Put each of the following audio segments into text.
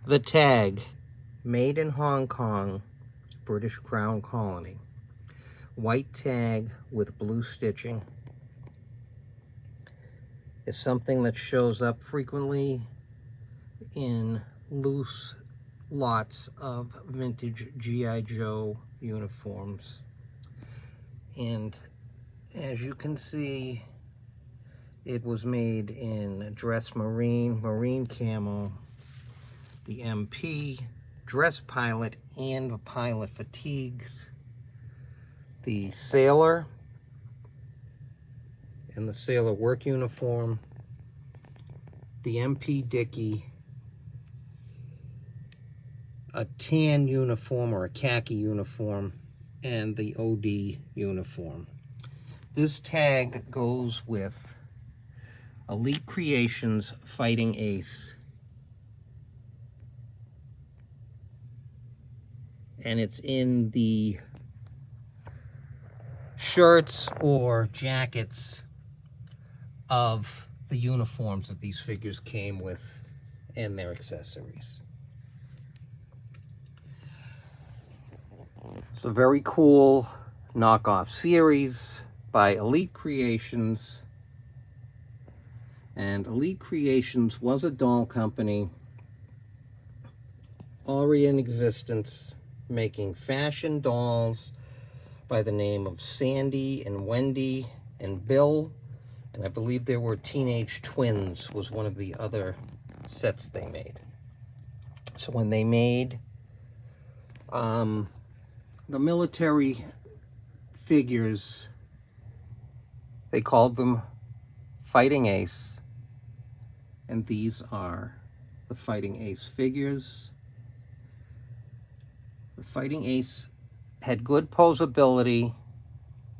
The tag, made in Hong Kong, British Crown Colony. White tag with blue stitching is something that shows up frequently in loose lots of vintage G.I. Joe uniforms. And as you can see, it was made in dress marine camo, the MP, dress pilot, and pilot fatigues, the sailor, and the sailor work uniform, the MP Dickie, a tan uniform or a khaki uniform, and the OD uniform. This tag goes with Elite Creations Fighting Ace. And it's in the shirts or jackets of the uniforms that these figures came with and their accessories. It's a very cool knockoff series by Elite Creations. And Elite Creations was a doll company already in existence, making fashion dolls by the name of Sandy and Wendy and Bill, and I believe there were Teenage Twins was one of the other sets they made. So when they made the military figures, they called them Fighting Ace, and these are the Fighting Ace figures. The Fighting Ace had good posability,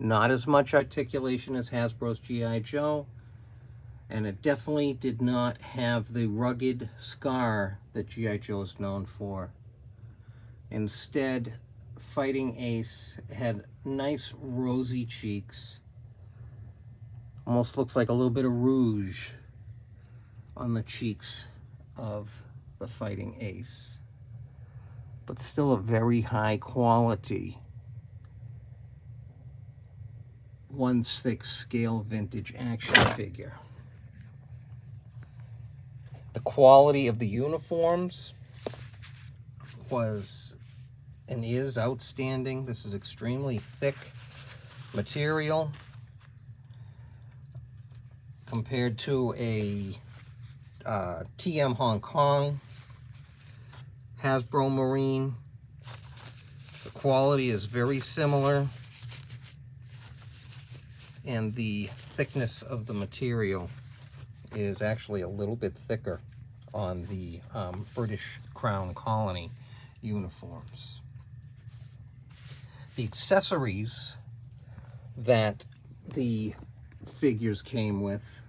not as much articulation as Hasbro's G.I. Joe, and it definitely did not have the rugged scar that G.I. Joe is known for. Instead, Fighting Ace had nice rosy cheeks. Almost looks like a little bit of rouge on the cheeks of the Fighting Ace. But still a very high quality 1/6 scale vintage action figure. The quality of the uniforms was and is outstanding. This is extremely thick material compared to a TM Hong Kong Hasbro Marine. The quality is very similar, and the thickness of the material is actually a little bit thicker on the British Crown Colony uniforms. The accessories that the figures came with,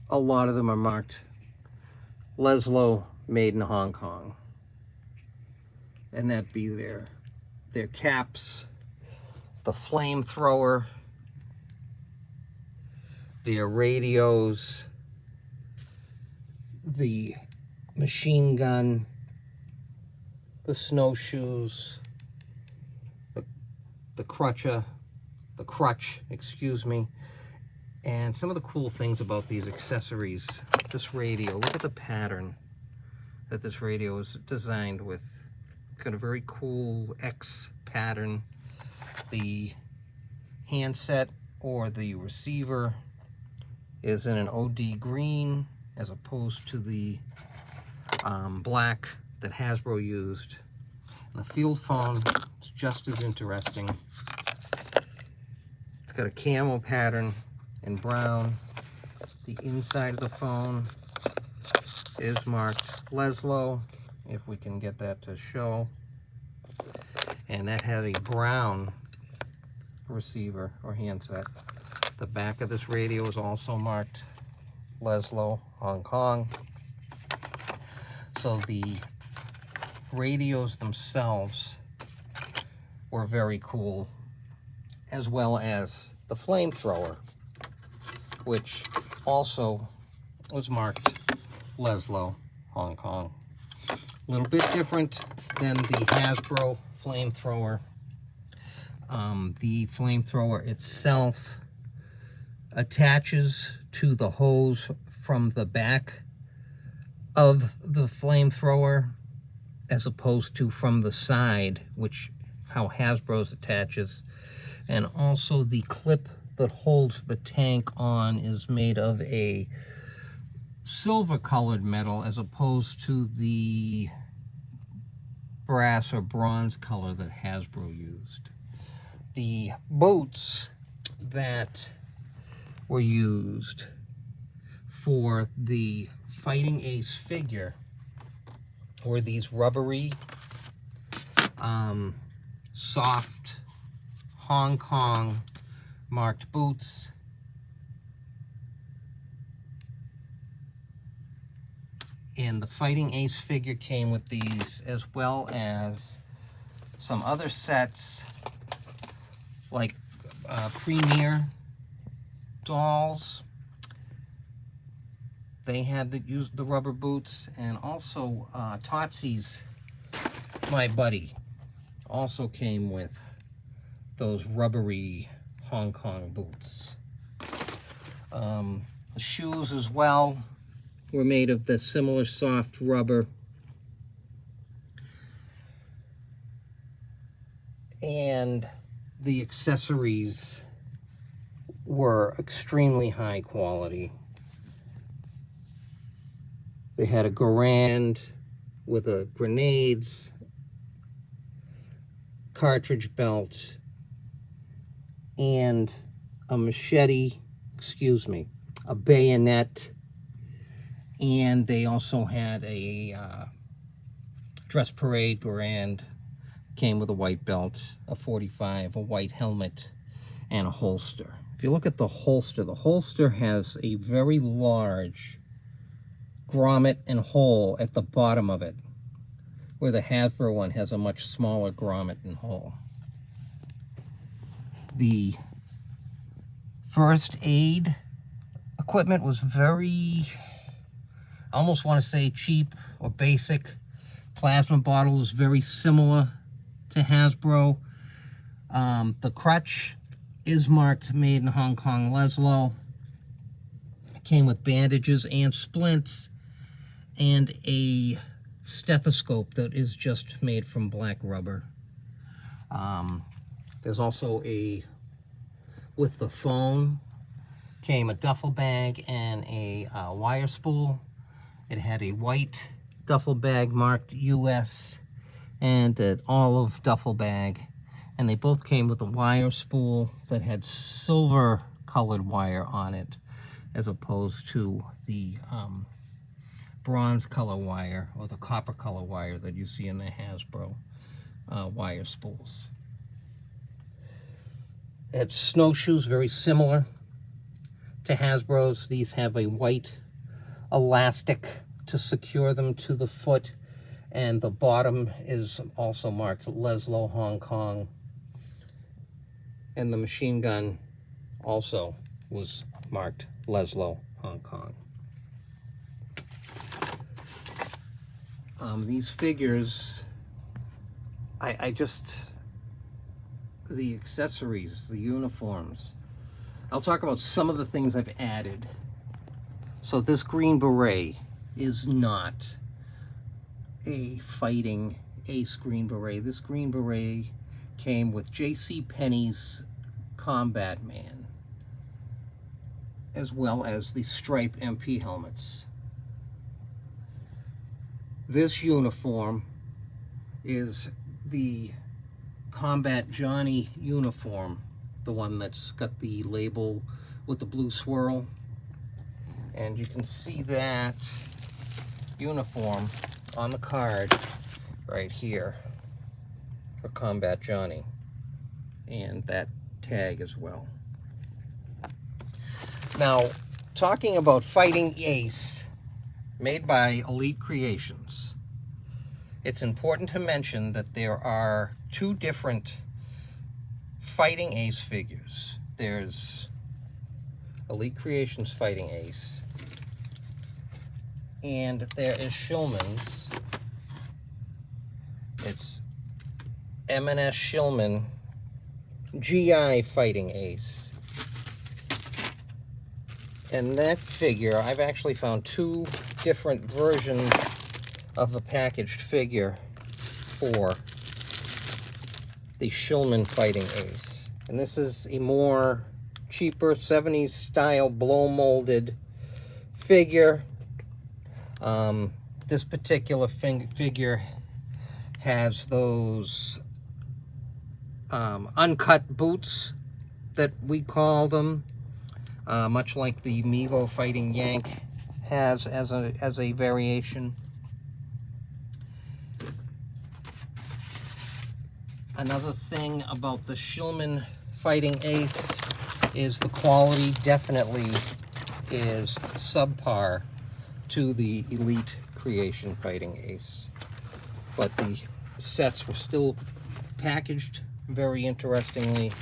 a lot of them are marked Leslo, made in Hong Kong. And that'd be their caps, the flamethrower, their radios, the machine gun, the snowshoes, the crutch, excuse me. And some of the cool things about these accessories, this radio, look at the pattern that this radio is designed with. It's got a very cool X pattern. The handset or the receiver is in an OD green as opposed to the black that Hasbro used. And the field phone is just as interesting. It's got a camo pattern in brown. The inside of the phone is marked Leslo, if we can get that to show. And that had a brown receiver or handset. The back of this radio is also marked Leslo, Hong Kong. So the radios themselves were very cool, as well as the flamethrower, which also was marked Leslo, Hong Kong. A little bit different than the Hasbro flamethrower. The flamethrower itself attaches to the hose from the back of the flamethrower as opposed to from the side, which how Hasbro's attaches. And also the clip that holds the tank on is made of a silver colored metal as opposed to the brass or bronze color that Hasbro used. The boots that were used for the Fighting Ace figure were these rubbery, soft Hong Kong marked boots. And the Fighting Ace figure came with these, as well as some other sets like Premier dolls. They had used the rubber boots, and also Totsy's My Buddy also came with those rubbery Hong Kong boots. The shoes as well were made of the similar soft rubber. And the accessories were extremely high quality. They had a Garand with a grenades, cartridge belt, and a machete, a bayonet, and they also had a Dress Parade Garand. Came with a white belt, a 45, a white helmet, and a holster. If you look at the holster has a very large grommet and hole at the bottom of it, where the Hasbro one has a much smaller grommet and hole. The first aid equipment was very, I almost want to say cheap or basic. Plasma bottle is very similar to Hasbro. The crutch is marked made in Hong Kong Leslo. It came with bandages and splints and a stethoscope that is just made from black rubber. There's also with the phone came a duffel bag and a wire spool. It had a white duffel bag marked US and an olive duffel bag, and they both came with a wire spool that had silver colored wire on it as opposed to the bronze color wire or the copper color wire that you see in the Hasbro wire spools. It had snowshoes very similar to Hasbro's. These have a white elastic to secure them to the foot, and the bottom is also marked Leslo Hong Kong. And the machine gun also was marked Leslo Hong Kong. These figures, the accessories, the uniforms. I'll talk about some of the things I've added. So this Green Beret is not a Fighting Ace Green Beret. This Green Beret came with JCPenney's Combat Man, as well as the Stripe MP helmets. This uniform is the Combat Johnny uniform, the one that's got the label with the blue swirl. And you can see that uniform on the card right here for Combat Johnny, and that tag as well. Now, talking about Fighting Ace, made by Elite Creations, it's important to mention that there are two different Fighting Ace figures. There's Elite Creations Fighting Ace, and there is Shulman's It's M&S Shillman GI Fighting Ace. And that figure, I've actually found two different versions of the packaged figure for the Shillman Fighting Ace. And this is a more cheaper 70s style blow molded figure. This particular figure has those uncut boots that we call them, much like the Mego Fighting Yank has as a variation. Another thing about the Shillman Fighting Ace is the quality definitely is subpar to the Elite Creation Fighting Ace. But the sets were still packaged very interestingly.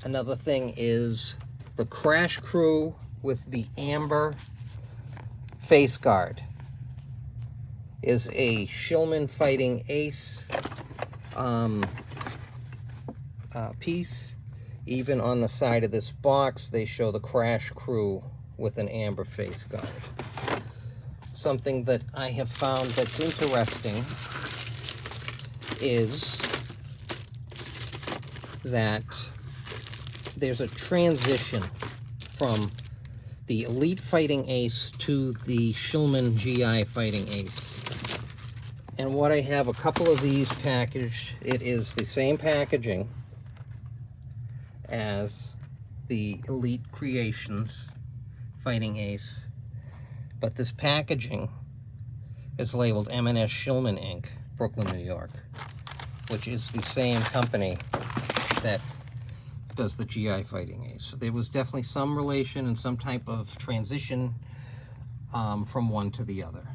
Another thing is the Crash Crew with the amber face guard is a Shillman Fighting Ace piece. Even on the side of this box, they show the Crash Crew with an amber face guard. Something that I have found that's interesting is that there's a transition from the Elite Fighting Ace to the Shillman GI Fighting Ace. And what I have a couple of these packaged, it is the same packaging as the Elite Creations Fighting Ace, but this packaging is labeled M&S Shillman Inc., Brooklyn, New York, which is the same company that does the GI Fighting Ace. So there was definitely some relation and some type of transition from one to the other.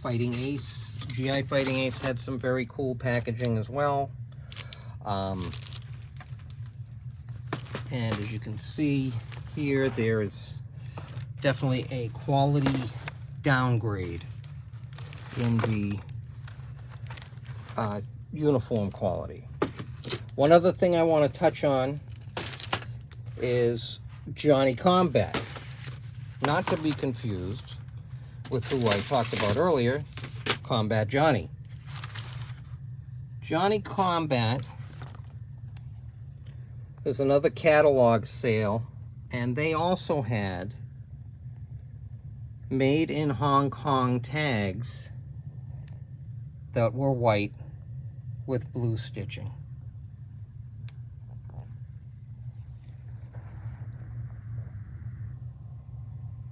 Fighting Ace, GI Fighting Ace had some very cool packaging as well. And as you can see here, there is definitely a quality downgrade in the uniform quality. One other thing I want to touch on is Johnny Combat. Not to be confused with who I talked about earlier, Combat Johnny. Johnny Combat is another catalog sale, and they also had made in Hong Kong tags that were white with blue stitching.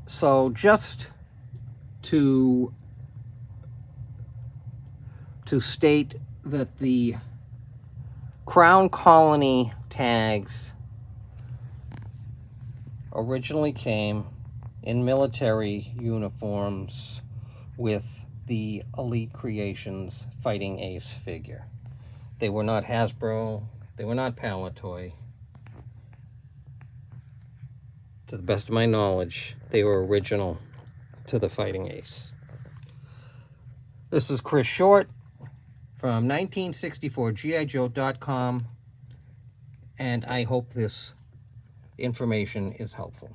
So just to state that the Crown Colony tags originally came in military uniforms with the Elite Creations Fighting Ace figure. They were not Hasbro, they were not Palitoy. To the best of my knowledge, they were original to the Fighting Ace. This is Chris Short from 1964GIJoe.com, and I hope this information is helpful.